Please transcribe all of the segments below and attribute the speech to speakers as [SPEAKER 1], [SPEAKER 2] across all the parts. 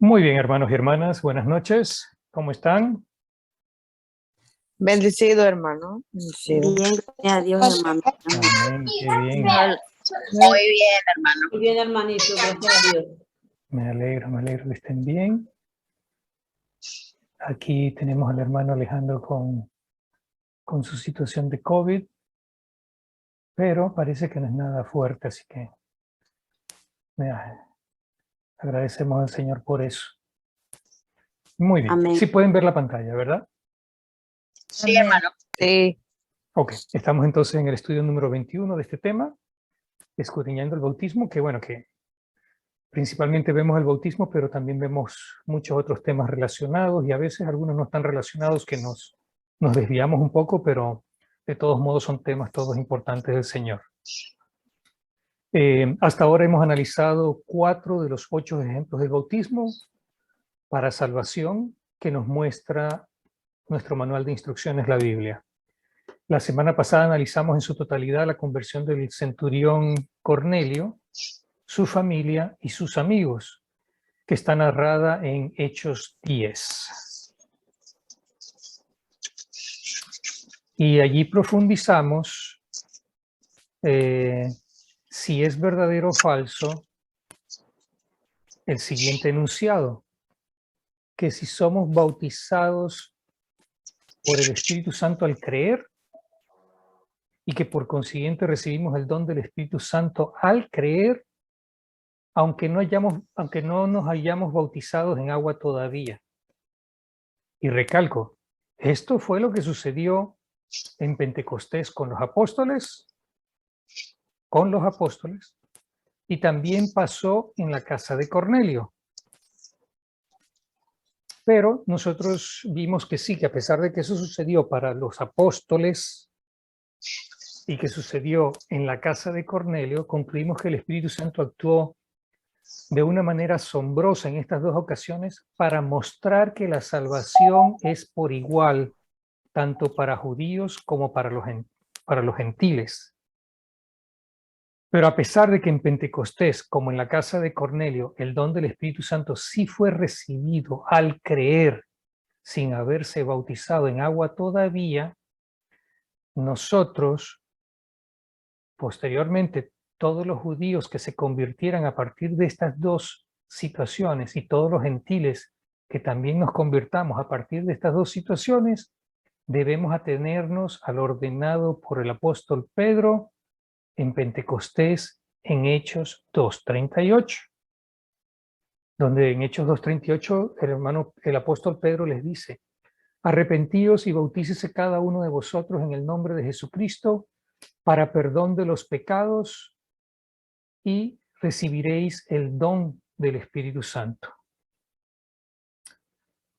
[SPEAKER 1] Muy bien, hermanos y hermanas, buenas noches. ¿Cómo están?
[SPEAKER 2] Bendecido, hermano. Bendecido.
[SPEAKER 3] Bien, gracias a Dios, hermano.
[SPEAKER 1] Amén, qué bien.
[SPEAKER 4] Muy bien, hermano.
[SPEAKER 3] Muy bien, hermanito, gracias a Dios.
[SPEAKER 1] Me alegro que estén bien. Aquí tenemos al hermano Alejandro con su situación de COVID, pero parece que no es nada fuerte, así que agradecemos al Señor por eso. Muy bien.
[SPEAKER 3] Amén.
[SPEAKER 1] Sí pueden ver la pantalla, ¿verdad?
[SPEAKER 4] Sí, hermano.
[SPEAKER 2] Sí.
[SPEAKER 1] Ok, estamos entonces en el estudio número 21 de este tema, escudriñando el bautismo, que bueno, que principalmente vemos el bautismo, pero también vemos muchos otros temas relacionados y a veces algunos no están relacionados que nos desviamos un poco, pero de todos modos son temas todos importantes del Señor. Hasta ahora hemos analizado 4 de los 8 ejemplos del bautismo para salvación que nos muestra nuestro manual de instrucciones, la Biblia. La semana pasada analizamos en su totalidad la conversión del centurión Cornelio, su familia y sus amigos, que está narrada en Hechos 10. Y allí profundizamos si es verdadero o falso el siguiente enunciado, que si somos bautizados por el Espíritu Santo al creer y que por consiguiente recibimos el don del Espíritu Santo al creer, aunque no nos hayamos bautizados en agua todavía. Y recalco, esto fue lo que sucedió en Pentecostés con los apóstoles, y también pasó en la casa de Cornelio. Pero nosotros vimos que sí, que a pesar de que eso sucedió para los apóstoles y que sucedió en la casa de Cornelio, concluimos que el Espíritu Santo actuó de una manera asombrosa en estas dos ocasiones para mostrar que la salvación es por igual, tanto para judíos como para los gentiles. Pero a pesar de que en Pentecostés, como en la casa de Cornelio, el don del Espíritu Santo sí fue recibido al creer sin haberse bautizado en agua todavía, nosotros, posteriormente, todos los judíos que se convirtieran a partir de estas dos situaciones y todos los gentiles que también nos convirtamos a partir de estas dos situaciones, debemos atenernos al ordenado por el apóstol Pedro en Pentecostés en Hechos 2:38, donde en Hechos 2:38 el apóstol Pedro les dice: arrepentíos y bautícese cada uno de vosotros en el nombre de Jesucristo para perdón de los pecados y recibiréis el don del Espíritu Santo.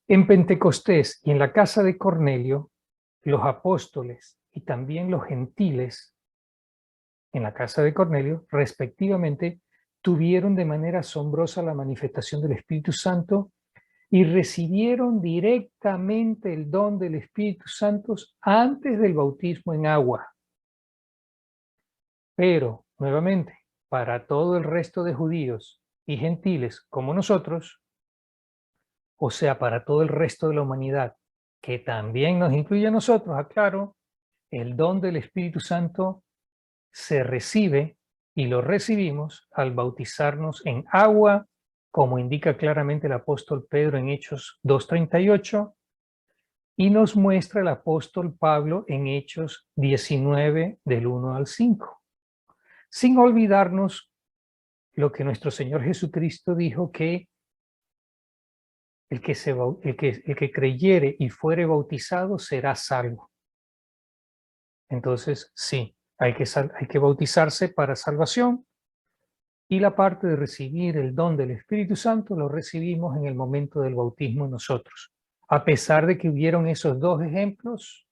[SPEAKER 1] En Pentecostés y en la casa de Cornelio, los apóstoles y también los gentiles en la casa de Cornelio, respectivamente, tuvieron de manera asombrosa la manifestación del Espíritu Santo y recibieron directamente el don del Espíritu Santo antes del bautismo en agua. Pero, nuevamente, para todo el resto de judíos y gentiles como nosotros, o sea, para todo el resto de la humanidad, que también nos incluye a nosotros, aclaro, el don del Espíritu Santo se recibe y lo recibimos al bautizarnos en agua, como indica claramente el apóstol Pedro en Hechos 2:38, y nos muestra el apóstol Pablo en Hechos 19 del 1 al 5. Sin olvidarnos lo que nuestro Señor Jesucristo dijo, que el que creyere y fuere bautizado será salvo. Entonces, sí, hay que bautizarse para salvación, y la parte de recibir el don del Espíritu Santo lo recibimos en el momento del bautismo nosotros. A pesar de que hubieron esos dos ejemplos,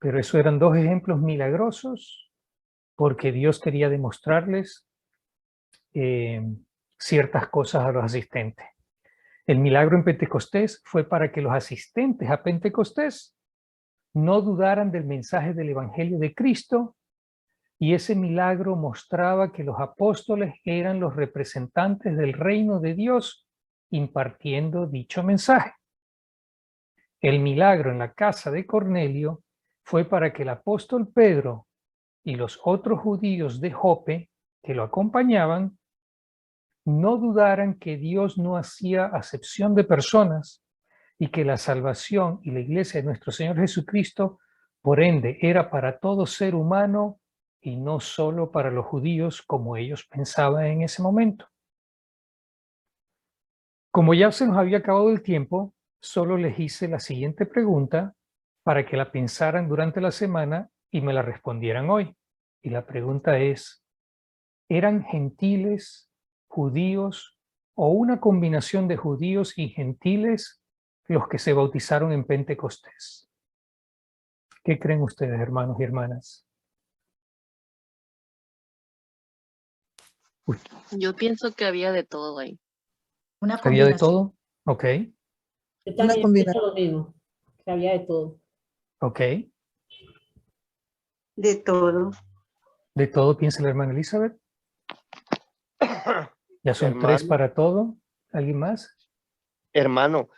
[SPEAKER 1] pero esos eran dos ejemplos milagrosos, porque Dios quería demostrarles ciertas cosas a los asistentes. El milagro en Pentecostés fue para que los asistentes a Pentecostés no dudaran del mensaje del Evangelio de Cristo, y ese milagro mostraba que los apóstoles eran los representantes del reino de Dios impartiendo dicho mensaje. El milagro en la casa de Cornelio fue para que el apóstol Pedro y los otros judíos de Jope que lo acompañaban no dudaran que Dios no hacía acepción de personas y que la salvación y la iglesia de nuestro Señor Jesucristo, por ende, era para todo ser humano y no solo para los judíos como ellos pensaban en ese momento. Como ya se nos había acabado el tiempo, solo les hice la siguiente pregunta para que la pensaran durante la semana y me la respondieran hoy. Y la pregunta es, ¿eran gentiles, judíos o una combinación de judíos y gentiles los que se bautizaron en Pentecostés? ¿Qué creen ustedes, hermanos y hermanas? Uy,
[SPEAKER 5] Yo pienso que había de todo ahí.
[SPEAKER 6] Una
[SPEAKER 1] ¿había de
[SPEAKER 6] combinación.
[SPEAKER 1] todo? Ok,
[SPEAKER 3] Yo también
[SPEAKER 6] combinación.
[SPEAKER 3] pienso lo mismo, que había de todo.
[SPEAKER 1] ok.
[SPEAKER 3] De todo.
[SPEAKER 1] ¿De todo piensa la hermana Elizabeth? ¿Ya son
[SPEAKER 7] Hermano.
[SPEAKER 1] 3 para todo? ¿Alguien más?
[SPEAKER 7] Hermano,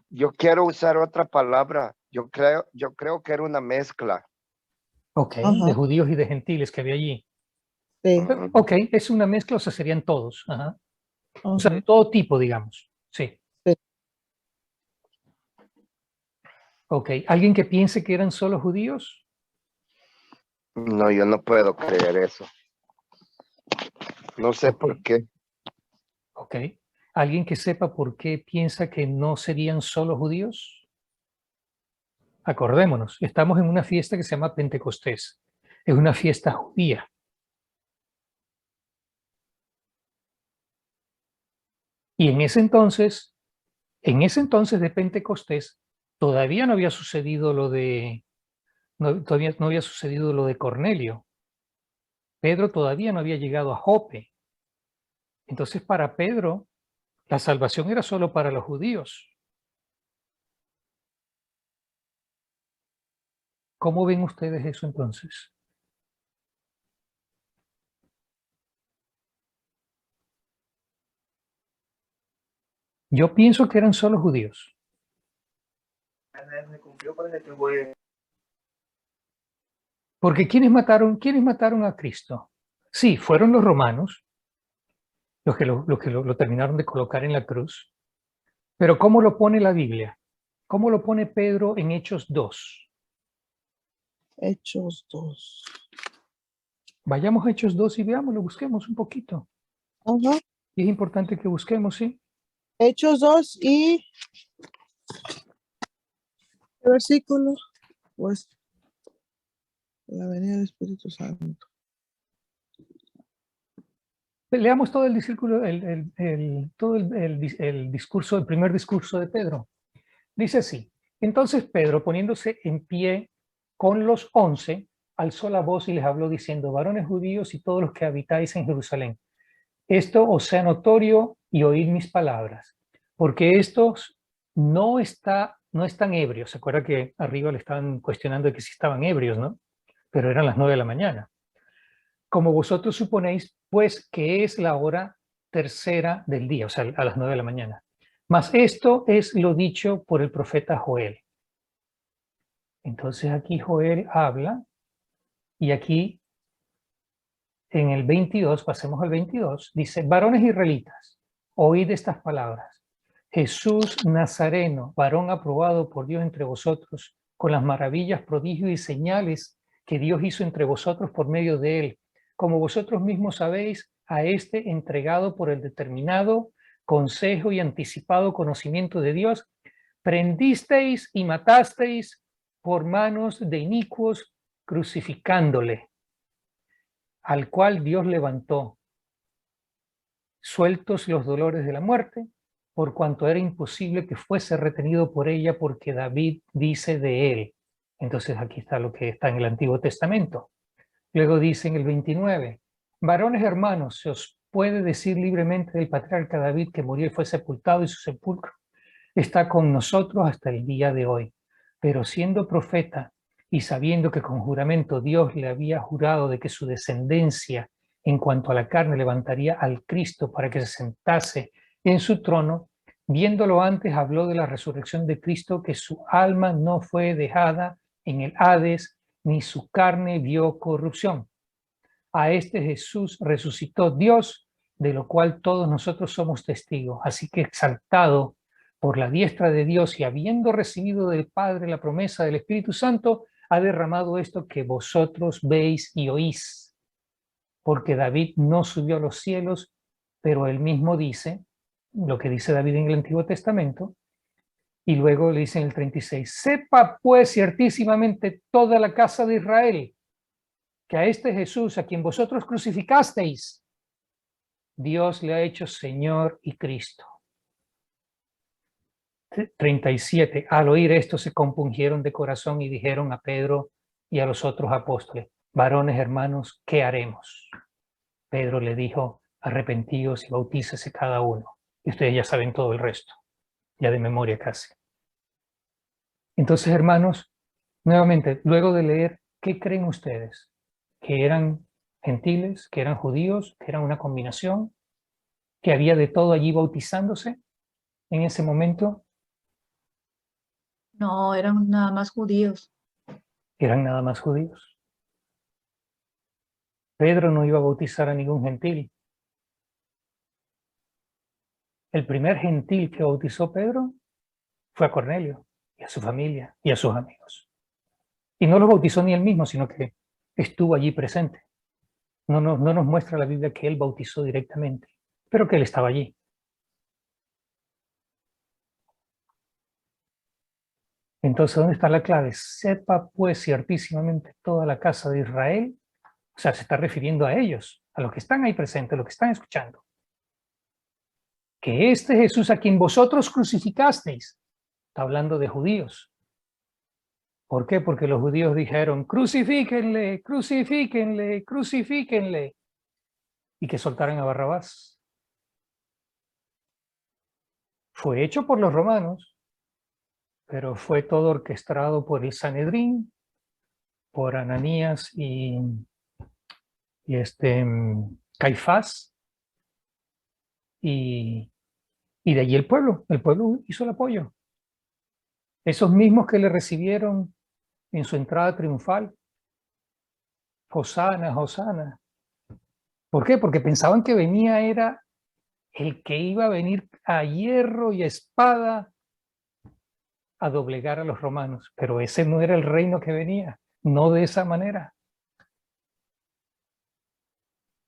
[SPEAKER 7] yo quiero usar otra palabra. Yo creo que era una mezcla.
[SPEAKER 1] Ok,
[SPEAKER 6] Ajá.
[SPEAKER 1] de judíos y de gentiles que había allí.
[SPEAKER 6] Sí.
[SPEAKER 1] Ok, es una mezcla, o sea, serían todos. Ajá. O sea, de
[SPEAKER 6] Ujú.
[SPEAKER 1] todo tipo, digamos. Sí.
[SPEAKER 6] Sí.
[SPEAKER 1] Ok, ¿alguien que piense que eran solo judíos?
[SPEAKER 7] No, yo no puedo creer eso. No sé
[SPEAKER 1] Ok.
[SPEAKER 7] por qué.
[SPEAKER 1] Ok. ¿Alguien que sepa por qué piensa que no serían solo judíos? Acordémonos, estamos en una fiesta que se llama Pentecostés. Es una fiesta judía. Y en ese entonces de Pentecostés, todavía no había sucedido lo de, todavía no había sucedido lo de Cornelio. Pedro todavía no había llegado a Jope. Entonces, para Pedro, la salvación era solo para los judíos. ¿Cómo ven ustedes eso entonces? Yo pienso que eran solo judíos. Porque ¿quiénes mataron a Cristo? Sí, fueron los romanos, los que lo terminaron de colocar en la cruz. Pero ¿cómo lo pone la Biblia? ¿Cómo lo pone Pedro en Hechos 2?
[SPEAKER 6] Hechos 2.
[SPEAKER 1] Vayamos a Hechos 2 y veámoslo, busquemos un poquito.
[SPEAKER 6] Ajá.
[SPEAKER 1] Y es importante que busquemos, ¿sí?
[SPEAKER 6] Hechos 2 y el versículo, pues, la venida del Espíritu Santo.
[SPEAKER 1] Leamos todo el discurso, el discurso, el primer discurso de Pedro. Dice así: entonces Pedro, poniéndose en pie con los 11, alzó la voz y les habló diciendo: varones judíos y todos los que habitáis en Jerusalén, esto os sea notorio y oíd mis palabras, porque estos no están ebrios. Se acuerda que arriba le estaban cuestionando de que si estaban ebrios, ¿no? Pero eran las 9 de la mañana. Como vosotros suponéis, pues que es la hora tercera del día, o sea, a las 9 de la mañana. Mas esto es lo dicho por el profeta Joel. Entonces aquí Joel habla, y aquí en el 22, pasemos al 22, dice: varones israelitas, oíd estas palabras. Jesús Nazareno, varón aprobado por Dios entre vosotros, con las maravillas, prodigios y señales que Dios hizo entre vosotros por medio de él, como vosotros mismos sabéis, a este entregado por el determinado consejo y anticipado conocimiento de Dios, prendisteis y matasteis por manos de inicuos, crucificándole, al cual Dios levantó, sueltos los dolores de la muerte, por cuanto era imposible que fuese retenido por ella, porque David dice de él. Entonces aquí está lo que está en el Antiguo Testamento. Luego dice en el 29, varones hermanos, se os puede decir libremente del patriarca David, que murió y fue sepultado, y su sepulcro está con nosotros hasta el día de hoy. Pero siendo profeta y sabiendo que con juramento Dios le había jurado de que su descendencia en cuanto a la carne levantaría al Cristo para que se sentase en su trono, Viéndolo antes, habló de la resurrección de Cristo, que su alma no fue dejada en el Hades, ni su carne vio corrupción. A este Jesús resucitó Dios, de lo cual todos nosotros somos testigos. Así que exaltado por la diestra de Dios y habiendo recibido del Padre la promesa del Espíritu Santo, ha derramado esto que vosotros veis y oís. Porque David no subió a los cielos, pero él mismo dice, lo que dice David en el Antiguo Testamento, y luego le dice en el 36, sepa pues ciertísimamente toda la casa de Israel, que a este Jesús, a quien vosotros crucificasteis, Dios le ha hecho Señor y Cristo. 37. Al oír esto se compungieron de corazón y dijeron a Pedro y a los otros apóstoles, varones hermanos, ¿qué haremos? Pedro le dijo, arrepentíos y bautícese cada uno. Y ustedes ya saben todo el resto, ya de memoria casi. Entonces, hermanos, nuevamente, luego de leer, ¿qué creen ustedes? ¿Que eran gentiles, que eran judíos, que eran una combinación, que había de todo allí bautizándose en ese momento?
[SPEAKER 3] No, eran nada más judíos.
[SPEAKER 1] Eran nada más judíos. Pedro no iba a bautizar a ningún gentil. El primer gentil que bautizó Pedro fue a Cornelio y a su familia y a sus amigos. Y no los bautizó ni él mismo, sino que estuvo allí presente. No nos muestra la Biblia que él bautizó directamente, pero que él estaba allí. Entonces, ¿dónde está la clave? Sepa pues ciertísimamente toda la casa de Israel. O sea, se está refiriendo a ellos, a los que están ahí presentes, a los que están escuchando. Que este Jesús a quien vosotros crucificasteis, está hablando de judíos. ¿Por qué? Porque los judíos dijeron, crucifíquenle, crucifíquenle, crucifíquenle. Y que soltaran a Barrabás. Fue hecho por los romanos, pero fue todo orquestado por el Sanedrín, por Ananías y Caifás, y de allí el pueblo hizo el apoyo. Esos mismos que le recibieron en su entrada triunfal, Hosana, Hosana. ¿Por qué? Porque pensaban que venía era el que iba a venir a hierro y a espada a doblegar a los romanos, pero ese no era el reino que venía, no de esa manera.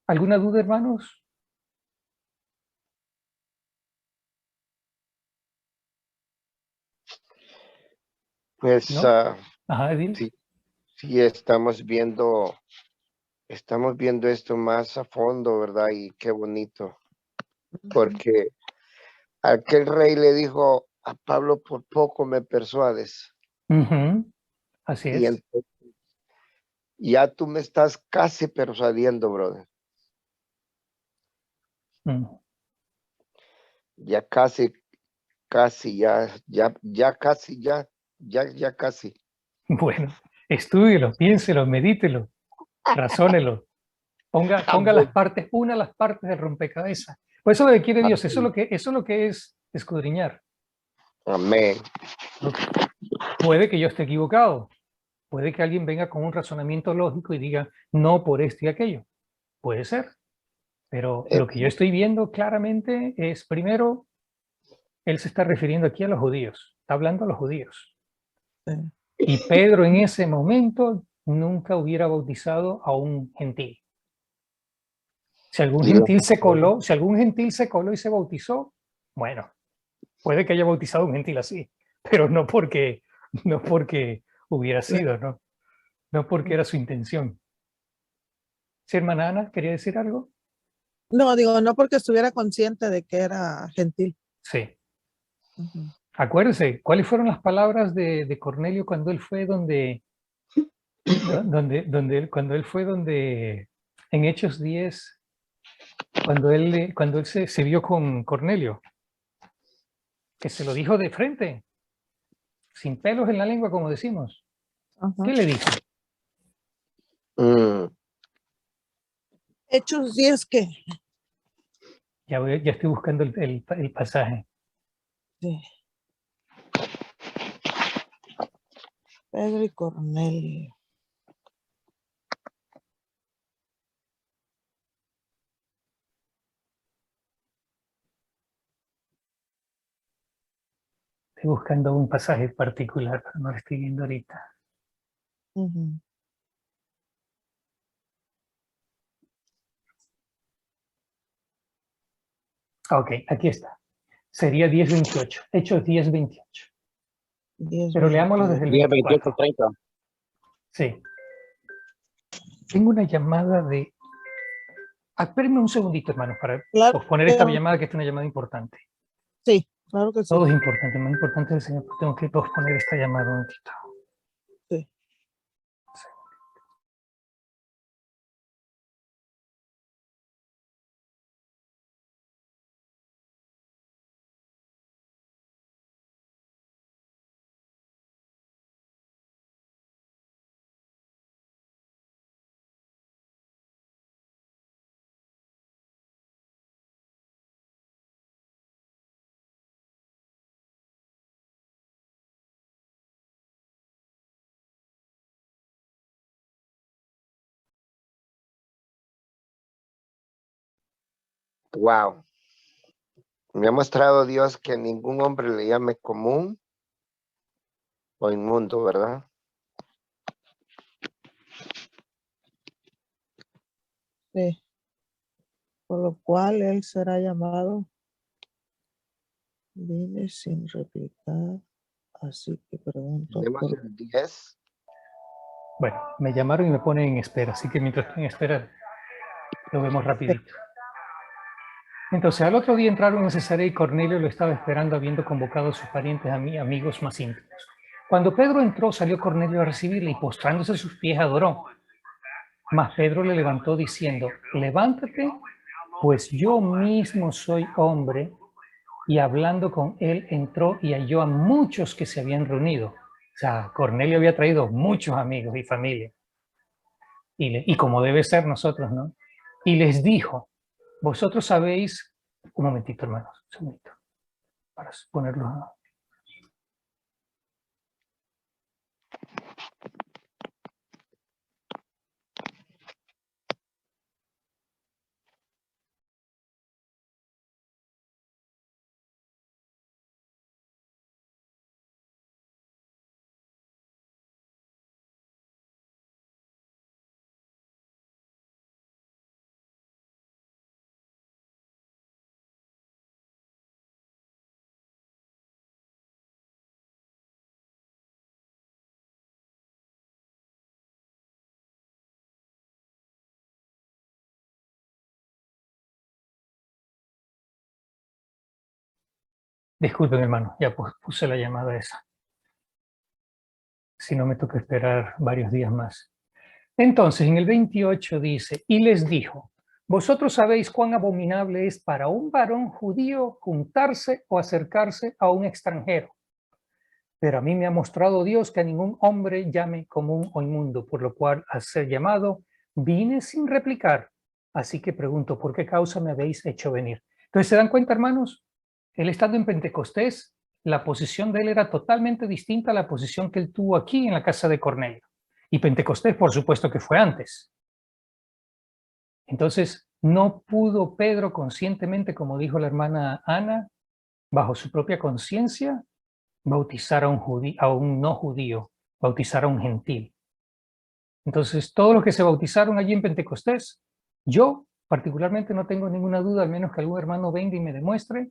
[SPEAKER 1] ¿Alguna duda, hermanos?
[SPEAKER 7] Pues
[SPEAKER 1] ¿No? Ajá, Edil.
[SPEAKER 7] sí, sí estamos viendo esto más a fondo, ¿verdad? Y qué bonito, porque aquel rey le dijo a Pablo, por poco me persuades.
[SPEAKER 1] Ujú, así
[SPEAKER 7] Y
[SPEAKER 1] es.
[SPEAKER 7] entonces, ya tú me estás casi persuadiendo, brother.
[SPEAKER 1] Mm.
[SPEAKER 7] Ya casi, ya casi.
[SPEAKER 1] Bueno, estúdielo, piénselo, medítelo, razónelo. Ponga las partes, una las partes del rompecabezas. Pues eso es lo que quiere Dios, eso es lo que es escudriñar.
[SPEAKER 7] Amén.
[SPEAKER 1] Puede que yo esté equivocado, puede que alguien venga con un razonamiento lógico y diga, no por esto y aquello. Puede ser, pero lo que yo estoy viendo claramente es, primero, él se está refiriendo aquí a los judíos, está hablando a los judíos.
[SPEAKER 6] Sí.
[SPEAKER 1] Y Pedro en ese momento nunca hubiera bautizado a un gentil. Si algún gentil se coló y se bautizó, bueno, puede que haya bautizado a un gentil así, pero no porque hubiera sido, ¿no? No porque era su intención. ¿Sí, hermana Ana, quería decir algo?
[SPEAKER 6] No, digo, no porque estuviera consciente de que era gentil.
[SPEAKER 1] Sí.
[SPEAKER 6] Ujú.
[SPEAKER 1] Acuérdese, ¿cuáles fueron las palabras de Cornelio cuando él fue cuando él fue donde, en Hechos 10, cuando él se vio con Cornelio? Que se lo dijo de frente, sin pelos en la lengua, como decimos.
[SPEAKER 6] Ajá.
[SPEAKER 1] ¿Qué le dijo?
[SPEAKER 6] Hechos 10, ¿qué?
[SPEAKER 1] Ya estoy buscando el pasaje.
[SPEAKER 6] Sí. Pedro y Cornelio.
[SPEAKER 1] Estoy buscando un pasaje particular, pero no lo estoy viendo ahorita.
[SPEAKER 6] Ujú.
[SPEAKER 1] Ok, aquí está. Sería 10:28. Hechos 10:28.
[SPEAKER 6] 10,
[SPEAKER 1] Pero leámoslo desde el
[SPEAKER 8] 10, 28,
[SPEAKER 1] 24.
[SPEAKER 8] 30.
[SPEAKER 1] Sí. Tengo una llamada de... Espérenme un segundito, hermano, para
[SPEAKER 6] Claro,
[SPEAKER 1] posponer esta llamada, que esta es una llamada importante.
[SPEAKER 6] sí, claro que sí.
[SPEAKER 1] Todo es importante, más importante es el Señor. Tengo que posponer esta llamada un momentito.
[SPEAKER 6] Sí.
[SPEAKER 7] Wow. Me ha mostrado Dios que ningún hombre le llame común o inmundo, ¿verdad?
[SPEAKER 6] Sí. Por lo cual él será llamado. Vine sin replicar, así que pregunto
[SPEAKER 7] Tenemos
[SPEAKER 6] por
[SPEAKER 7] el 10.
[SPEAKER 1] Bueno, me llamaron y me ponen en espera, así que mientras estoy en espera, lo vemos rapidito. Entonces, al otro día entraron en Cesarea y Cornelio lo estaba esperando, habiendo convocado a sus parientes, amigos más íntimos. Cuando Pedro entró, salió Cornelio a recibirle y postrándose a sus pies adoró. Mas Pedro le levantó diciendo, levántate, pues yo mismo soy hombre. Y hablando con él, entró y halló a muchos que se habían reunido. O sea, Cornelio había traído muchos amigos y familia. Y como debe ser nosotros, ¿no? Y les dijo, vosotros sabéis, un momentito, hermanos, un segundito, para ponerlo. Disculpen, hermano, ya puse la llamada esa. Si no, me toca esperar varios días más. Entonces, en el 28 dice, y les dijo, vosotros sabéis cuán abominable es para un varón judío juntarse o acercarse a un extranjero. Pero a mí me ha mostrado Dios que a ningún hombre llame común o inmundo, por lo cual, al ser llamado, vine sin replicar. Así que pregunto, ¿por qué causa me habéis hecho venir? Entonces, ¿se dan cuenta, hermanos? Él estando en Pentecostés, la posición de él era totalmente distinta a la posición que él tuvo aquí en la casa de Cornelio. Y Pentecostés, por supuesto que fue antes. Entonces, no pudo Pedro conscientemente, como dijo la hermana Ana, bajo su propia conciencia, bautizar a un no judío, bautizar a un gentil. Entonces, todos los que se bautizaron allí en Pentecostés, yo particularmente no tengo ninguna duda, al menos que algún hermano venga y me demuestre,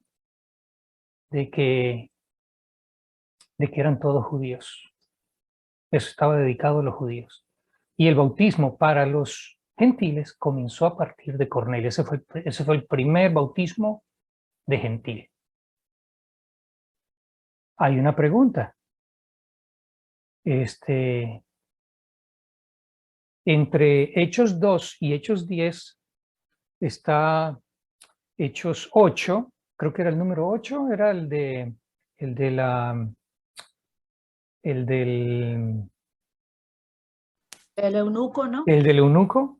[SPEAKER 1] de que eran todos judíos. Eso estaba dedicado a los judíos. Y el bautismo para los gentiles comenzó a partir de Cornelio. Ese fue el primer bautismo de gentil. Hay una pregunta. Entre Hechos 2 y Hechos 10 está Hechos 8, creo que era el número 8, era el del
[SPEAKER 3] El eunuco, ¿no?
[SPEAKER 1] eunuco.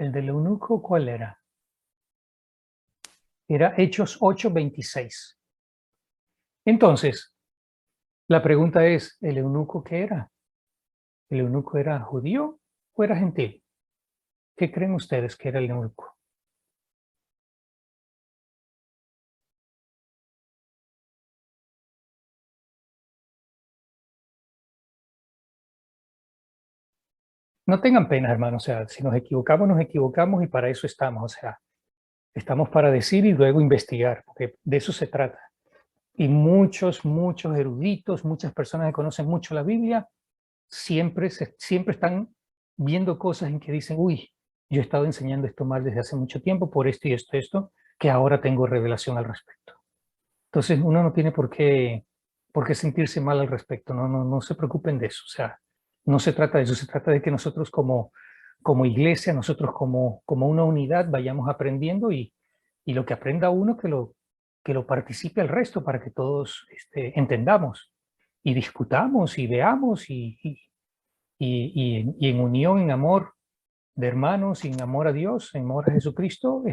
[SPEAKER 1] ¿El del eunuco cuál era? Era Hechos 8:26. Entonces, la pregunta es, ¿el eunuco qué era? ¿El eunuco era judío o era gentil? ¿Qué creen ustedes que era el eunuco? No tengan pena, hermanos, o sea, si nos equivocamos y para eso estamos, o sea, estamos para decir y luego investigar, porque de eso se trata. Y muchos eruditos, muchas personas que conocen mucho la Biblia, siempre están viendo cosas en que dicen, uy, yo he estado enseñando esto mal desde hace mucho tiempo por esto y esto, que ahora tengo revelación al respecto. Entonces uno no tiene por qué sentirse mal al respecto, no se preocupen de eso, o sea, no se trata de eso, se trata de que nosotros como iglesia, nosotros como una unidad vayamos aprendiendo y lo que aprenda uno que lo participe el resto para que todos entendamos y discutamos y veamos y en unión, en amor de hermanos, y en amor a Dios, en amor a Jesucristo,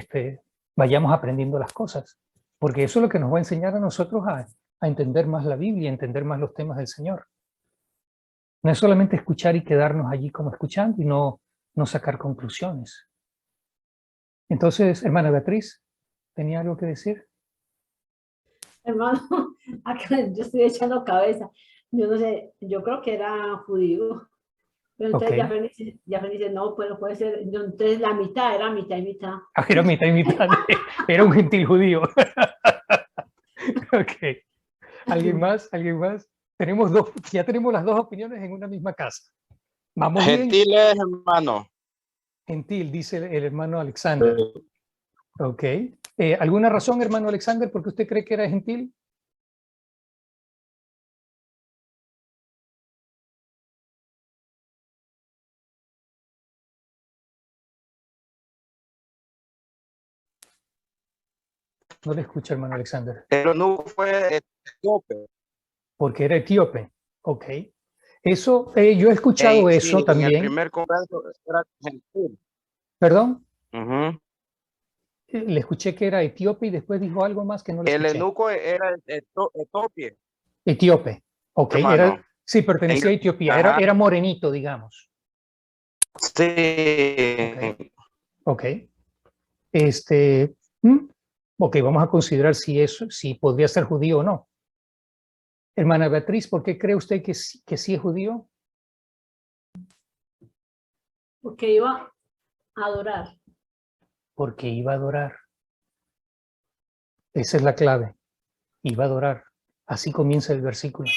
[SPEAKER 1] vayamos aprendiendo las cosas. Porque eso es lo que nos va a enseñar a nosotros a entender más la Biblia, a entender más los temas del Señor. No es solamente escuchar y quedarnos allí como escuchando y no sacar conclusiones. Entonces, hermana Beatriz, ¿tenía algo que decir?
[SPEAKER 8] Hermano, acá yo estoy echando cabeza. Yo no sé, yo creo que era judío. Pero entonces ya dice, no, pues puede ser. Entonces la mitad era mitad y mitad.
[SPEAKER 1] Ah, era mitad y mitad. Era un gentil judío. Ok. ¿Alguien más? ¿Alguien más? Ya tenemos las dos opiniones en una misma casa. ¿Vamos bien?
[SPEAKER 9] Gentiles, hermano.
[SPEAKER 1] Gentil, dice el hermano Alexander. Ok. ¿Alguna razón, hermano Alexander, por qué usted cree que era gentil? No le escucha, hermano Alexander.
[SPEAKER 9] Pero no fue etíope.
[SPEAKER 1] Porque era etíope. Ok. Eso, yo he escuchado eso
[SPEAKER 9] sí,
[SPEAKER 1] también.
[SPEAKER 9] En el primer congreso era gentil.
[SPEAKER 1] ¿Perdón?
[SPEAKER 9] Uh-huh.
[SPEAKER 1] Le escuché que era etíope y después dijo algo más que no le escuché.
[SPEAKER 9] El eunuco era etíope.
[SPEAKER 1] Etíope. Ok.
[SPEAKER 9] Hermano.
[SPEAKER 1] Sí, pertenecía a Etiopía. Era morenito, digamos.
[SPEAKER 9] Sí.
[SPEAKER 1] Ok. Ok, vamos a considerar si podría ser judío o no. Hermana Beatriz, ¿por qué cree usted que sí es judío?
[SPEAKER 8] Porque iba a adorar.
[SPEAKER 1] Porque iba a adorar. Esa es la clave. Iba a adorar. Así comienza el versículo.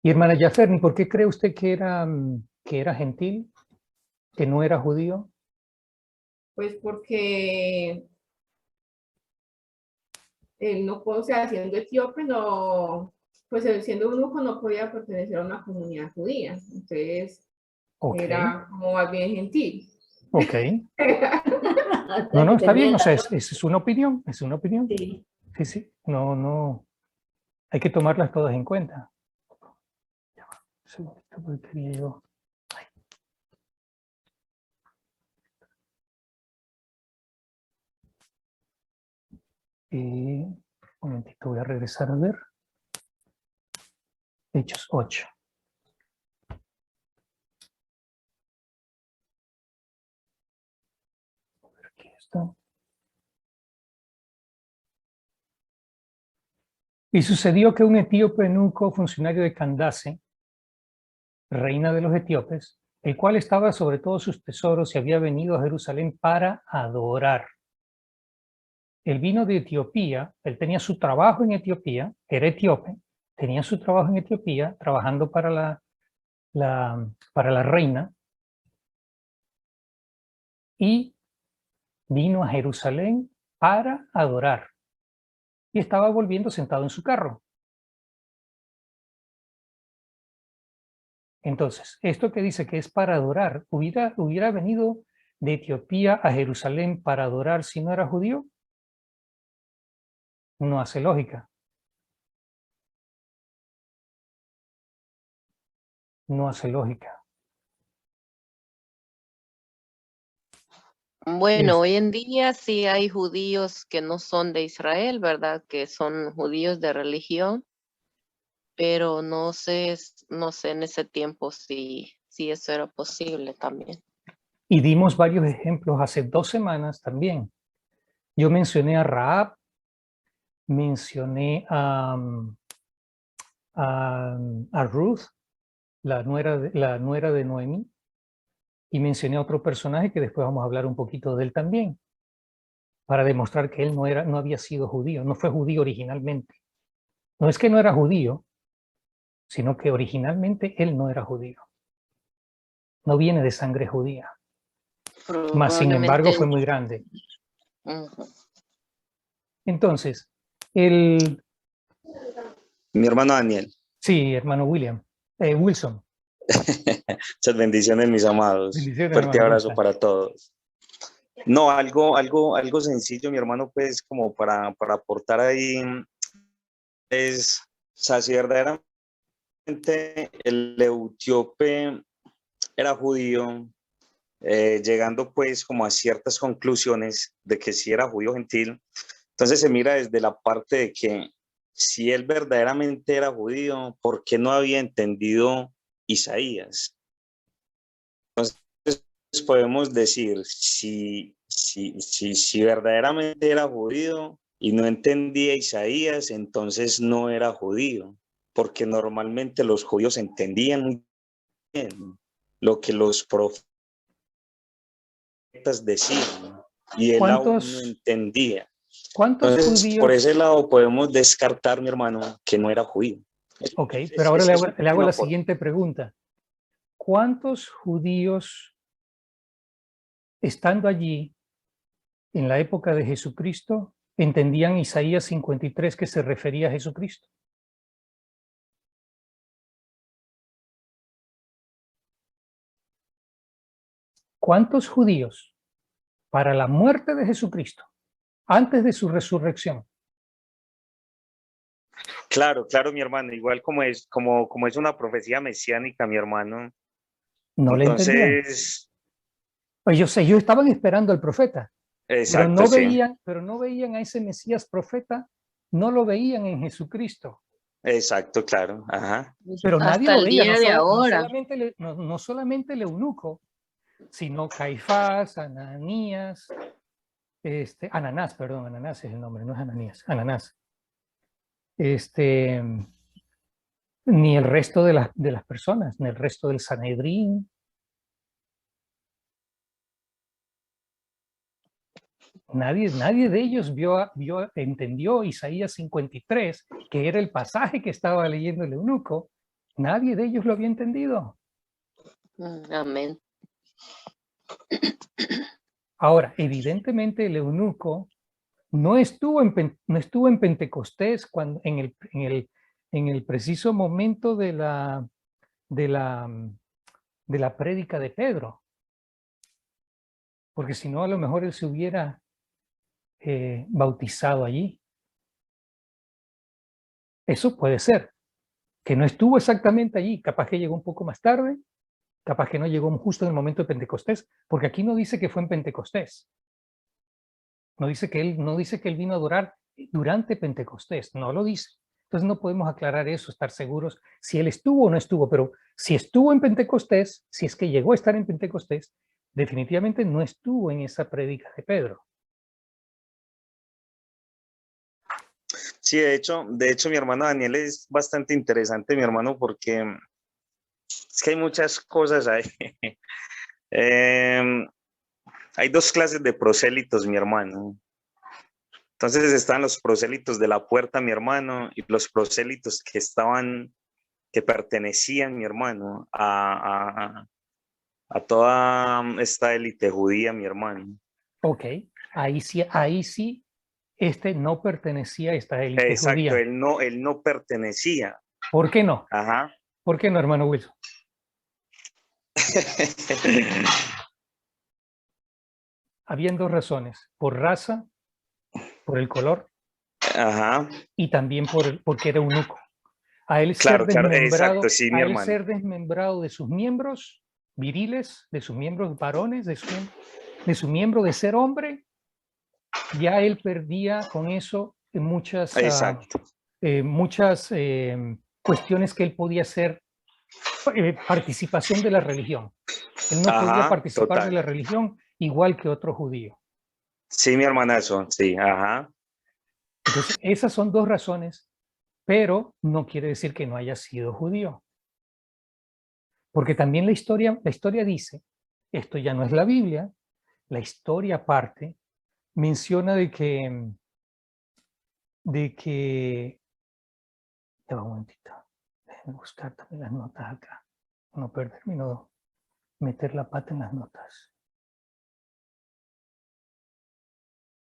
[SPEAKER 1] Y hermana Yaferni, ¿por qué cree usted que era gentil? ¿Que no era judío?
[SPEAKER 10] Pues porque él no, o sea, siendo etíope, no, pues él siendo eunuco no podía pertenecer a una comunidad judía. Entonces, era como más bien gentil.
[SPEAKER 1] Ok. No, está bien, o sea, es una opinión, es una opinión.
[SPEAKER 8] Sí.
[SPEAKER 1] Sí, no, hay que tomarlas todas en cuenta. Ya va, un segundito, porque quería yo. Un momentito, voy a regresar a ver. Hechos 8. Aquí está. Y sucedió que un etíope eunuco, funcionario de Candace, reina de los etíopes, el cual estaba sobre todos sus tesoros y había venido a Jerusalén para adorar. Él vino de Etiopía, él tenía su trabajo en Etiopía, era etíope, tenía su trabajo en Etiopía, trabajando para la reina, y vino a Jerusalén para adorar. Y estaba volviendo sentado en su carro. Entonces, esto que dice que es para adorar, ¿hubiera venido de Etiopía a Jerusalén para adorar si no era judío? No hace lógica. No hace lógica.
[SPEAKER 5] Bueno, hoy en día sí hay judíos que no son de Israel, ¿verdad? Que son judíos de religión, pero no sé en ese tiempo si eso era posible también.
[SPEAKER 1] Y dimos varios ejemplos hace 2 semanas también. Yo mencioné a Rahab, mencioné a Ruth, la nuera de Noemí, y mencioné a otro personaje que después vamos a hablar un poquito de él también, para demostrar que él no había sido judío, no fue judío originalmente. No es que no era judío, sino que originalmente él no era judío. No viene de sangre judía. Mas, sin embargo, fue muy grande. Entonces,
[SPEAKER 11] Mi hermano Daniel.
[SPEAKER 1] Sí, hermano Wilson.
[SPEAKER 11] Muchas bendiciones, mis amados.
[SPEAKER 1] Bendiciones,
[SPEAKER 11] Fuerte
[SPEAKER 1] hermano
[SPEAKER 11] abrazo
[SPEAKER 1] Wilson.
[SPEAKER 11] para todos. No, algo sencillo, mi hermano, pues, como para aportar ahí, es, o sea, si verdaderamente el etíope era judío, llegando pues como a ciertas conclusiones de que sí era judío gentil, entonces se mira desde la parte de que si él verdaderamente era judío, ¿por qué no había entendido Isaías? Entonces podemos decir, si verdaderamente era judío y no entendía Isaías, entonces no era judío, porque normalmente los judíos entendían muy bien lo que los profetas decían y él aún no entendía.
[SPEAKER 1] ¿Cuántos
[SPEAKER 11] Entonces,
[SPEAKER 1] judíos?
[SPEAKER 11] por ese lado podemos descartar, mi hermano, que no era judío.
[SPEAKER 1] Ok, pero ahora le hago la siguiente pregunta. ¿Cuántos judíos, estando allí en la época de Jesucristo, entendían Isaías 53 que se refería a Jesucristo? ¿Cuántos judíos para la muerte de Jesucristo, antes de su resurrección?
[SPEAKER 11] Claro, mi hermano, igual como es una profecía mesiánica, mi hermano.
[SPEAKER 1] No le entendían. Pues ellos estaban esperando al profeta,
[SPEAKER 11] exacto,
[SPEAKER 1] pero no veían a ese Mesías profeta, no lo veían en Jesucristo.
[SPEAKER 11] Exacto, claro. Ajá.
[SPEAKER 1] Pero nadie lo veía, no
[SPEAKER 5] ahora.
[SPEAKER 1] solamente el eunuco, sino Caifás, Ananás es el nombre, no es Ananías, Ananás. Ni el resto de las personas, ni el resto del Sanedrín. Nadie de ellos entendió Isaías 53, que era el pasaje que estaba leyendo el eunuco. Nadie de ellos lo había entendido.
[SPEAKER 5] Amén.
[SPEAKER 1] Ahora, evidentemente el eunuco no estuvo en Pentecostés cuando, en el preciso momento de la prédica de Pedro. Porque si no, a lo mejor él se hubiera bautizado allí. Eso puede ser, que no estuvo exactamente allí, capaz que llegó un poco más tarde, capaz que no llegó justo en el momento de Pentecostés, porque aquí no dice que fue en Pentecostés. No dice que él vino a adorar durante Pentecostés, no lo dice. Entonces no podemos aclarar eso, estar seguros si él estuvo o no estuvo, pero si estuvo en Pentecostés, si es que llegó a estar en Pentecostés, definitivamente no estuvo en esa prédica de Pedro.
[SPEAKER 11] Sí, de hecho, mi hermano Daniel es bastante interesante, mi hermano, porque es que hay muchas cosas ahí. Hay 2 clases de prosélitos, mi hermano. Entonces están los prosélitos de la puerta, mi hermano, y los prosélitos que pertenecían, mi hermano, a toda esta élite judía, mi hermano.
[SPEAKER 1] Ok, ahí sí, no pertenecía a esta élite judía.
[SPEAKER 11] Exacto, él no pertenecía.
[SPEAKER 1] ¿Por qué no?
[SPEAKER 11] Ajá.
[SPEAKER 1] ¿Por qué no, hermano Wilson? Habían 2 razones, por raza, por el color,
[SPEAKER 11] ajá,
[SPEAKER 1] y también porque era eunuco. A él
[SPEAKER 11] ser desmembrado, exacto, sí,
[SPEAKER 1] ser desmembrado de sus miembros viriles, de sus miembros varones, de de su miembro de ser hombre, ya él perdía con eso muchas,
[SPEAKER 11] Exacto.
[SPEAKER 1] muchas cuestiones que él podía hacer participación de la religión. Él no podía
[SPEAKER 11] Ajá,
[SPEAKER 1] participar de
[SPEAKER 11] total.
[SPEAKER 1] la religión igual que otro judío.
[SPEAKER 11] Sí, mi hermanazo, sí, ajá.
[SPEAKER 1] Entonces, esas son dos razones, pero no quiere decir que no haya sido judío. Porque también la historia dice, esto ya no es la Biblia, la historia aparte menciona de que ya va un momentito, déjenme buscar también las notas acá, no perderme, no meter la pata en las notas.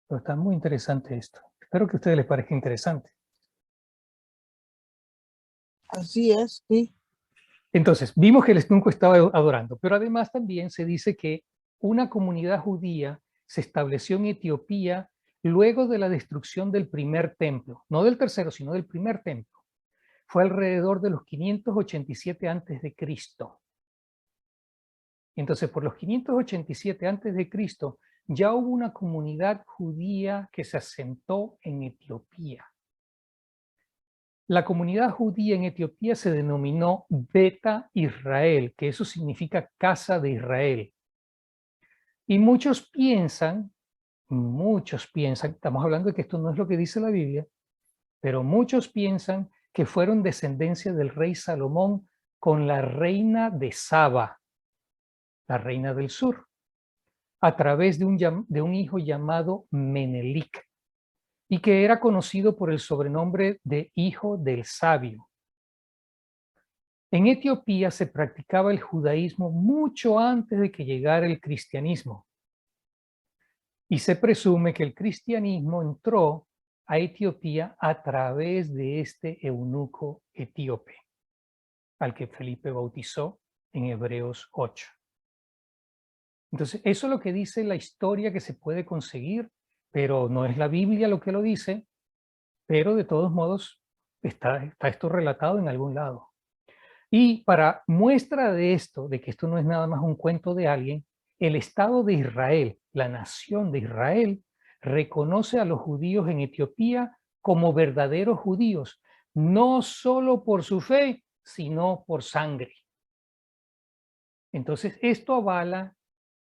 [SPEAKER 1] Pero está muy interesante esto. Espero que a ustedes les parezca interesante.
[SPEAKER 6] Así es, sí.
[SPEAKER 1] Entonces, vimos que el eunuco estaba adorando, pero además también se dice que una comunidad judía se estableció en Etiopía luego de la destrucción del primer templo, no del tercero, sino del primer templo. Fue alrededor de los 587 antes de Cristo. Entonces, por los 587 antes de Cristo, ya hubo una comunidad judía que se asentó en Etiopía. La comunidad judía en Etiopía se denominó Beta Israel, que eso significa casa de Israel. Y muchos piensan, estamos hablando de que esto no es lo que dice la Biblia, pero muchos piensan que fueron descendencia del rey Salomón con la reina de Saba, la reina del sur, a través de un hijo llamado Menelik, y que era conocido por el sobrenombre de Hijo del Sabio. En Etiopía se practicaba el judaísmo mucho antes de que llegara el cristianismo. Y se presume que el cristianismo entró a Etiopía a través de este eunuco etíope, al que Felipe bautizó en Hebreos 8. Entonces, eso es lo que dice la historia que se puede conseguir, pero no es la Biblia lo que lo dice, pero de todos modos está esto relatado en algún lado. Y para muestra de esto, de que esto no es nada más un cuento de alguien, el Estado de Israel, la nación de Israel, reconoce a los judíos en Etiopía como verdaderos judíos, no solo por su fe, sino por sangre. Entonces, esto avala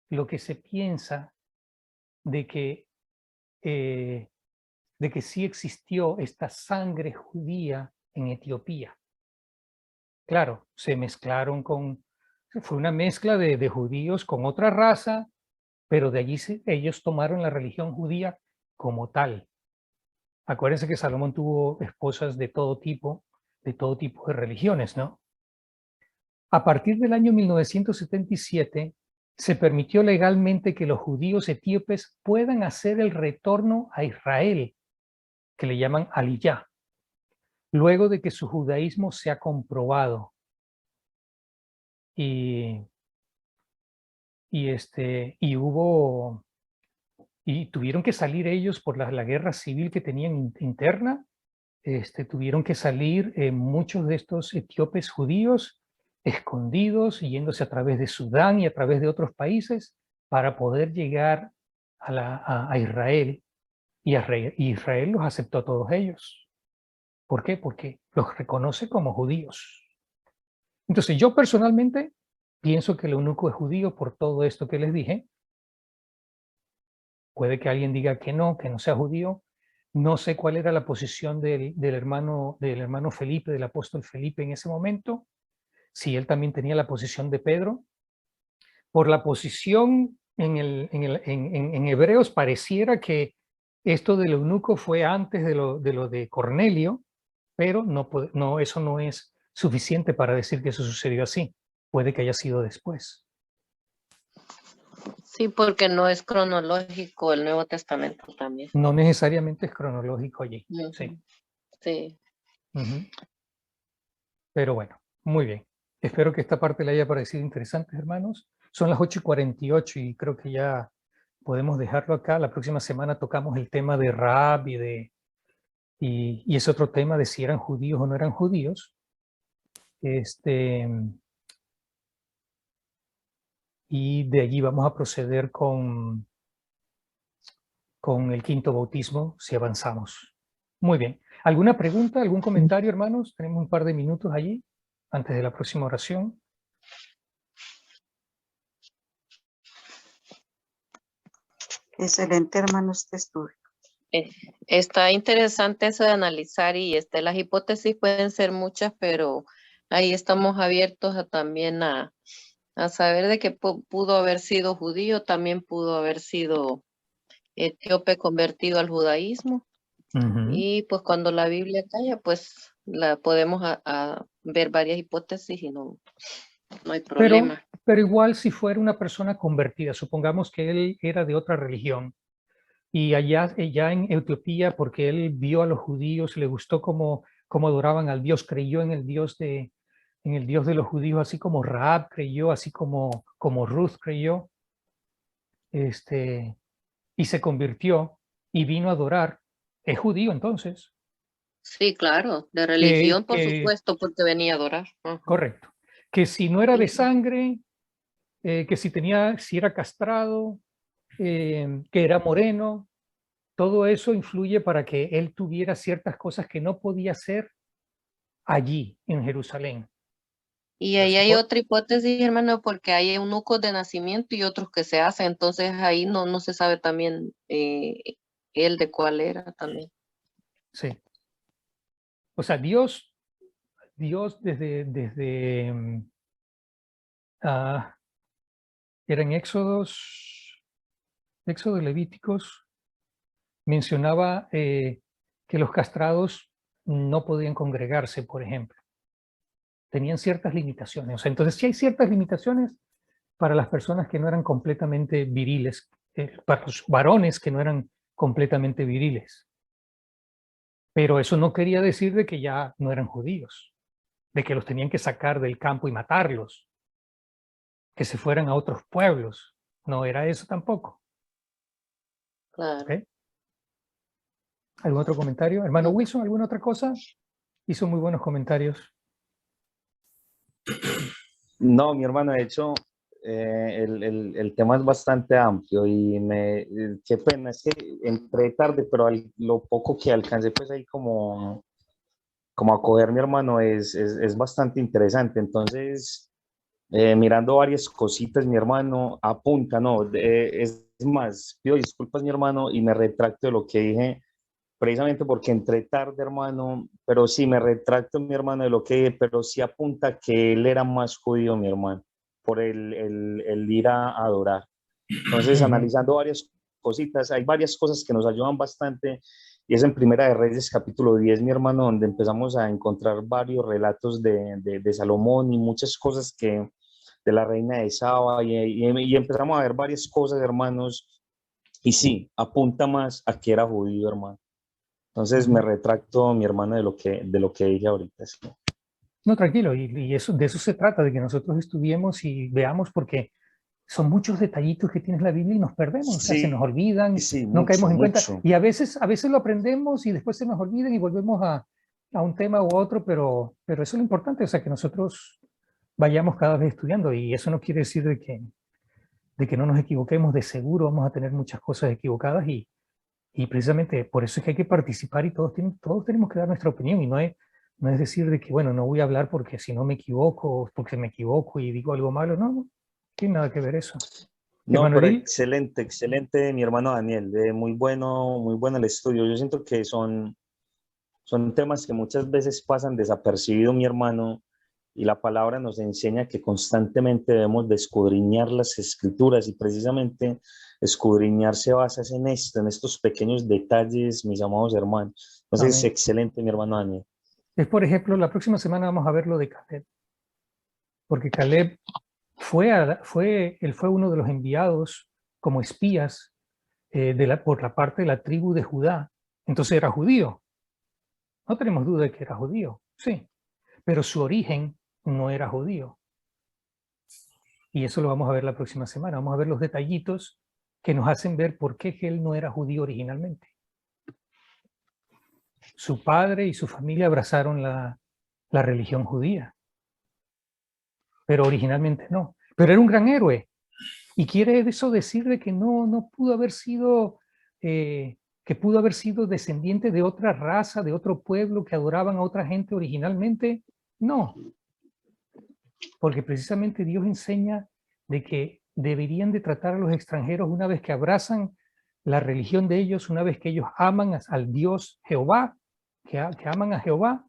[SPEAKER 1] lo que se piensa de que sí existió esta sangre judía en Etiopía. Claro, se mezclaron fue una mezcla de judíos con otra raza, pero de allí ellos tomaron la religión judía como tal. Acuérdense que Salomón tuvo esposas de todo tipo de religiones, ¿no? A partir del año 1977, se permitió legalmente que los judíos etíopes puedan hacer el retorno a Israel, que le llaman Aliyá, luego de que su judaísmo se ha comprobado. Y tuvieron que salir ellos por la guerra civil que tenían interna. Tuvieron que salir muchos de estos etíopes judíos escondidos, yéndose a través de Sudán y a través de otros países para poder llegar a Israel. Y Israel los aceptó a todos ellos. ¿Por qué? Porque los reconoce como judíos. Entonces yo personalmente pienso que el eunuco es judío por todo esto que les dije. Puede que alguien diga que no sea judío. No sé cuál era la posición del hermano Felipe, del apóstol Felipe en ese momento, si él también tenía la posición de Pedro. Por la posición en Hebreos pareciera que esto del eunuco fue antes de lo de Cornelio, pero eso no es suficiente para decir que eso sucedió así. Puede que haya sido después.
[SPEAKER 5] Sí, porque no es cronológico el Nuevo Testamento también.
[SPEAKER 1] No necesariamente es cronológico allí. Sí.
[SPEAKER 5] Sí.
[SPEAKER 1] Pero bueno, muy bien. Espero que esta parte le haya parecido interesante, hermanos. Son las 8:48 y creo que ya podemos dejarlo acá. La próxima semana tocamos el tema de Rahab y ese otro tema de si eran judíos o no eran judíos. Y de allí vamos a proceder con con el quinto bautismo si avanzamos. Muy bien. ¿Alguna pregunta, algún comentario, hermanos? Tenemos un par de minutos allí antes de la próxima oración.
[SPEAKER 2] Excelente, hermano, este estudio.
[SPEAKER 5] Está interesante eso de analizar y las hipótesis pueden ser muchas, pero ahí estamos abiertos también a saber de que pudo haber sido judío, también pudo haber sido etíope convertido al judaísmo. Y pues cuando la Biblia calla, pues la podemos a ver varias hipótesis y no hay problema.
[SPEAKER 1] Pero igual si fuera una persona convertida, supongamos que él era de otra religión y allá en Etiopía, porque él vio a los judíos, le gustó cómo adoraban al Dios, creyó en el Dios de los judíos, así como Rahab creyó, así como Ruth creyó, y se convirtió y vino a adorar. ¿Es judío entonces?
[SPEAKER 5] Sí, claro, de religión, por supuesto, porque venía a adorar.
[SPEAKER 1] Correcto. Que si no era de sangre, que si era castrado, que era moreno, todo eso influye para que él tuviera ciertas cosas que no podía hacer allí, en Jerusalén.
[SPEAKER 5] Y ahí hay otra hipótesis, hermano, porque hay eunucos de nacimiento y otros que se hacen, entonces ahí no se sabe también él de cuál era también.
[SPEAKER 1] Sí. O sea, Dios desde era en Éxodo Levíticos, mencionaba que los castrados no podían congregarse, por ejemplo. Tenían ciertas limitaciones. O sea, entonces sí hay ciertas limitaciones para las personas que no eran completamente viriles, para los varones que no eran completamente viriles. Pero eso no quería decir de que ya no eran judíos, de que los tenían que sacar del campo y matarlos, que se fueran a otros pueblos. No era eso tampoco.
[SPEAKER 5] Claro.
[SPEAKER 1] ¿Okay? ¿Algún otro comentario? Hermano Wilson, ¿alguna otra cosa? Hizo muy buenos comentarios.
[SPEAKER 11] No, mi hermano, de hecho, el tema es bastante amplio y qué pena, es que entré tarde, pero lo poco que alcancé, pues ahí como a coger, mi hermano, es bastante interesante. Entonces, mirando varias cositas, mi hermano, apunta, no, es más, pido disculpas, mi hermano, y me retracto de lo que dije, precisamente porque entré tarde, hermano, pero sí me retracto, mi hermano, de lo que dije, pero sí apunta que él era más judío, mi hermano, por el ir a adorar. Entonces, analizando varias cositas, hay varias cosas que nos ayudan bastante, y es en Primera de Reyes, capítulo 10, mi hermano, donde empezamos a encontrar varios relatos de Salomón y muchas cosas de la reina de Saba, y empezamos a ver varias cosas, hermanos, y sí, apunta más a que era judío, hermano. Entonces me retracto, mi hermano, de lo que dije ahorita. ¿Sí?
[SPEAKER 1] No, tranquilo, y de eso se trata, de que nosotros estudiemos y veamos, porque son muchos detallitos que tiene la Biblia y nos perdemos, o sea, se nos olvidan,
[SPEAKER 11] sí,
[SPEAKER 1] no caemos en cuenta,
[SPEAKER 11] mucho.
[SPEAKER 1] y a veces lo aprendemos y después se nos olvidan y volvemos a un tema u otro, pero eso es lo importante, o sea, que nosotros vayamos cada vez estudiando, y eso no quiere decir de que no nos equivoquemos. De seguro vamos a tener muchas cosas equivocadas, y precisamente por eso es que hay que participar, y todos tenemos que dar nuestra opinión, y no es decir de que, bueno, no voy a hablar porque si no me equivoco, porque me equivoco y digo algo malo. No tiene nada que ver eso.
[SPEAKER 11] No,
[SPEAKER 1] Hermano
[SPEAKER 11] pero
[SPEAKER 1] Edil.
[SPEAKER 11] excelente, mi hermano Daniel, muy bueno el estudio. Yo siento que son temas que muchas veces pasan desapercibidos, mi hermano, y la palabra nos enseña que constantemente debemos de escudriñar las escrituras, y precisamente escudriñar se basa en en estos pequeños detalles, mis amados hermanos. Entonces,
[SPEAKER 1] Amén.
[SPEAKER 11] excelente, mi hermano Daniel.
[SPEAKER 1] Por ejemplo, la próxima semana vamos a ver lo de Caleb, porque Caleb él fue uno de los enviados como espías por la parte de la tribu de Judá. Entonces era judío. No tenemos duda de que era judío, sí, pero su origen no era judío. Y eso lo vamos a ver la próxima semana. Vamos a ver los detallitos que nos hacen ver por qué él no era judío originalmente. Su padre y su familia abrazaron la religión judía, pero originalmente no. Pero era un gran héroe. Y quiere eso decir de que no pudo haber sido que pudo haber sido descendiente de otra raza, de otro pueblo que adoraban a otra gente originalmente? No. Porque precisamente Dios enseña de que deberían de tratar a los extranjeros una vez que abrazan la religión de ellos, una vez que ellos aman al Dios Jehová, que aman a Jehová,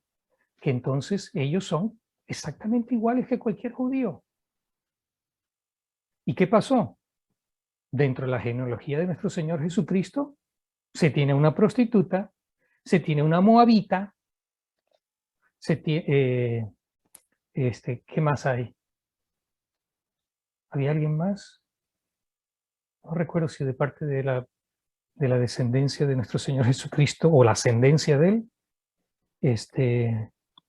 [SPEAKER 1] que entonces ellos son exactamente iguales que cualquier judío. ¿Y qué pasó? Dentro de la genealogía de nuestro Señor Jesucristo, se tiene una prostituta, se tiene una moabita, se tiene, ¿qué más hay? ¿Había alguien más? No recuerdo si de parte de la descendencia de nuestro Señor Jesucristo o la ascendencia de él,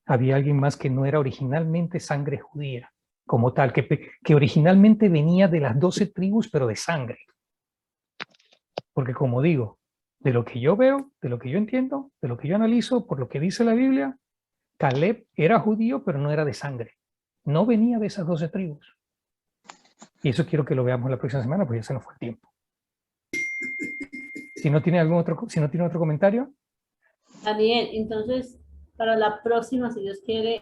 [SPEAKER 1] había alguien más que no era originalmente sangre judía, como tal, que originalmente venía de las 12 tribus, pero de sangre. Porque como digo, de lo que yo veo, de lo que yo entiendo, de lo que yo analizo, por lo que dice la Biblia, Caleb era judío, pero no era de sangre. No venía de esas 12 tribus. Y eso quiero que lo veamos la próxima semana, porque ya se nos fue el tiempo. Si no tiene otro comentario.
[SPEAKER 8] Daniel, entonces, para la próxima, si Dios quiere,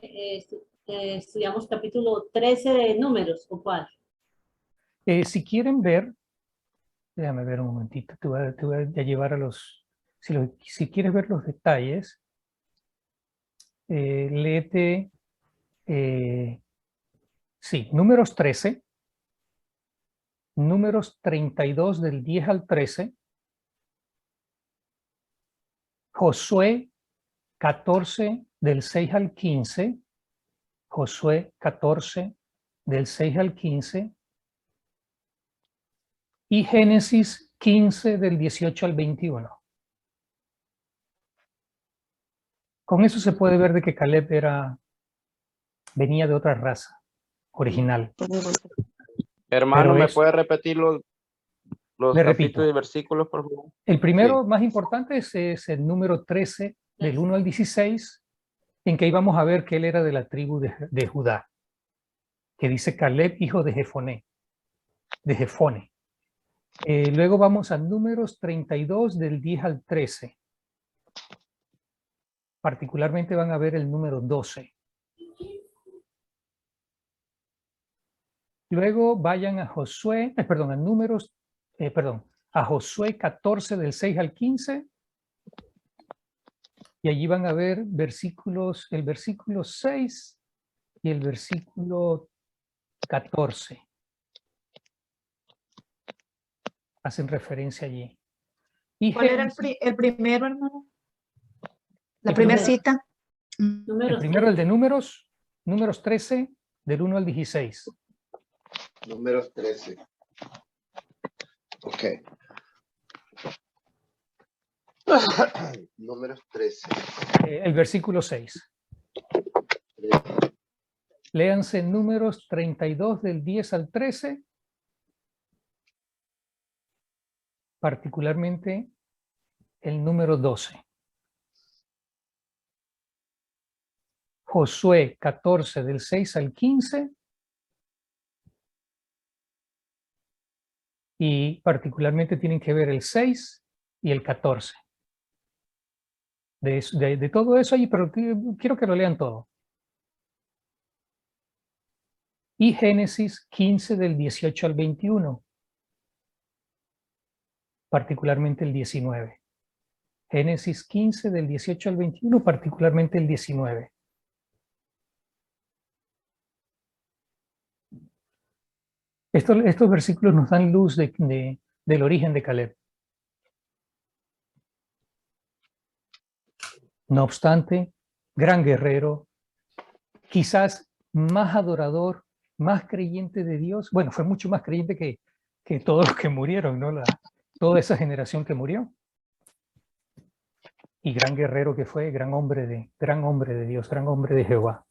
[SPEAKER 8] estudiamos capítulo 13 de Números, ¿o cuál?
[SPEAKER 1] Si quieren ver, déjame ver un momentito, te voy a llevar a los... Si quieres ver los detalles, léete, sí, Números 13, Números 32 del 10 al 13, Josué 14 del 6 al 15, Josué 14 del 6 al 15 y Génesis 15 del 18 al 21. Con eso se puede ver de que Caleb venía de otra raza original.
[SPEAKER 9] Hermano,
[SPEAKER 1] Pero
[SPEAKER 9] ¿me puede repetir los
[SPEAKER 1] le repito.
[SPEAKER 9] capítulos y versículos, por favor?
[SPEAKER 1] El primero
[SPEAKER 9] Sí.
[SPEAKER 1] más importante es el número 13 del 1 al 16, en que íbamos a ver que él era de la tribu de Judá, que dice Caleb, hijo de Jefone. Luego vamos a Números 32 del 10 al 13. Particularmente van a ver el número 12. Luego vayan a Josué, a Josué 14 del 6 al 15. Y allí van a ver el versículo 6 y el versículo 14. Hacen referencia allí. Y
[SPEAKER 3] ¿Cuál era el primero, hermano? La primera cita.
[SPEAKER 1] El primero, el de Números 13, del 1 al 16.
[SPEAKER 7] Números 13. Ok. Números 13.
[SPEAKER 1] El versículo 6. Léanse Números 32 del 10 al 13. Particularmente el número 12. Josué 14 del 6 al 15. Y particularmente tienen que ver el 6 y el 14. De todo eso ahí, pero quiero que lo lean todo. Y Génesis 15 del 18 al 21. Particularmente el 19. Génesis 15 del 18 al 21, particularmente el 19. Estos versículos nos dan luz del origen de Caleb. No obstante, gran guerrero, quizás más adorador, más creyente de Dios. Bueno, fue mucho más creyente que todos los que murieron, ¿no? Toda esa generación que murió. Y gran guerrero que fue, gran hombre de Dios, gran hombre de Jehová.